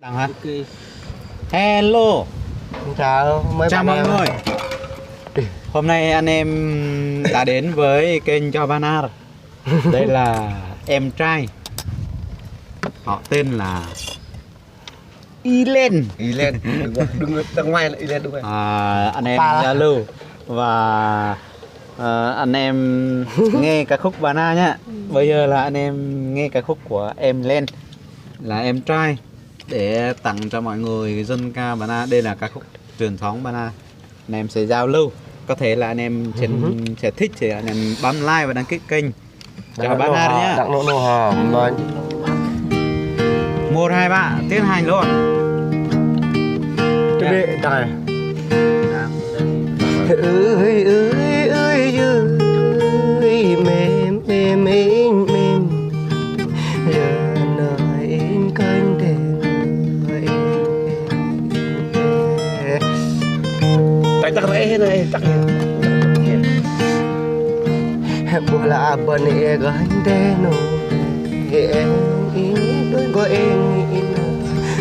Đằng hả? Ok. Hello, Chào chào mọi người. Hôm nay anh em đã đến với kênh Cho Banar. Đây là em trai. Họ tên là Ilen. Ilen, đừng ra ngoài là Ilen đúng rồi. Anh em giao lưu và anh em nghe ca khúc Bana nhá. Bây giờ là anh em nghe ca khúc của em Len, là em trai, để tặng cho mọi người dân ca Bana. Đây là ca khúc truyền thống Bana. Anh em sẽ giao lưu, có thể là anh em sẽ thích thì anh em bấm like và đăng ký kênh cho Bana nhá. Đặng nô hòm mà 1, 2, 3 tiến hành luôn. cái đệ này ơi ơi ơi ơi mềm mềm mềm mềm giờ nói in cánh đèn tại tắc rẽ này tắc bữa là bên này gánh đèn nô em in đôi có em in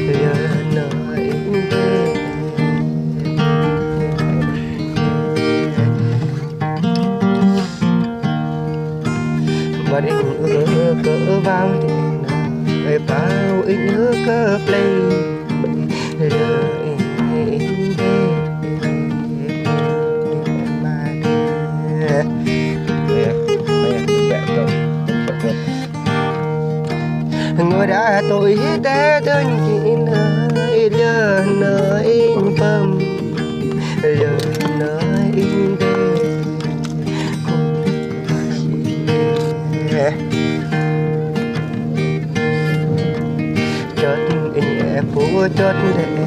giờ nói in mà định cỡ vào đèn người bao in cỡ play giờ in người đã tội đã đơn kiện nơi giờ nơi bầm giờ nơi chợt nhẹ phố chợt đèn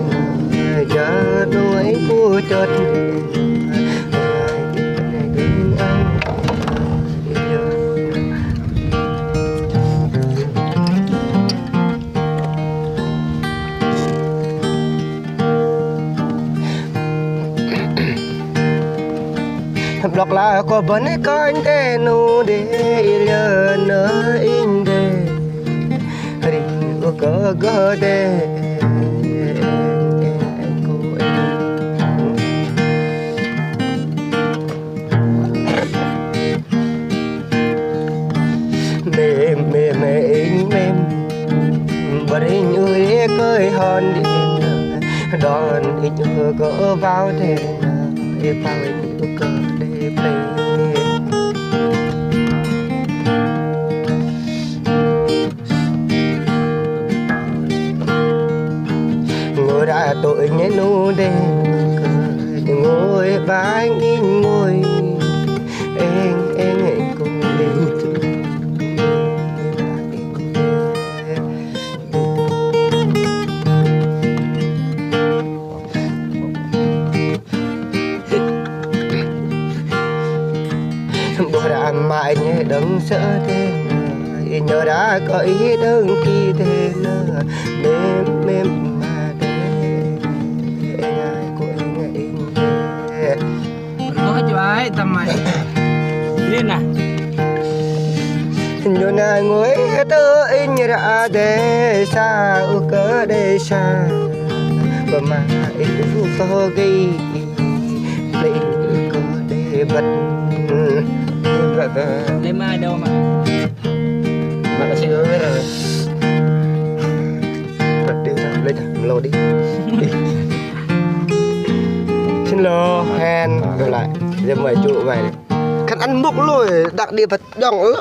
giờ đuổi phố chợt đọc là có vấn con thế nu để giờ nơi in để đi có để mềm mềm mềm mềm bật in ơi cơi hòn điện đòn in có vào thế vào in có ngồi đã tội nhé nu đêm ngồi và anh in ngồi em cùng đi bữa đã mãi nhé đừng sợ thế nhớ đã có ý đơn kỳ thế nữa mềm mềm mà thế ai của em Nói cho ai tầm mày lên nè. nhớ này ngồi tớ in ra để xa cỡ để xa và mà in có ghi lên có để bật Lên mai đâu mà. mà xin lỗi rồi bật điều ra lên thẳng lô đi xin lỗi hẹn gặp lại giờ mời trụ vậy khăn ăn múc lôi đặc địa vật đong ứ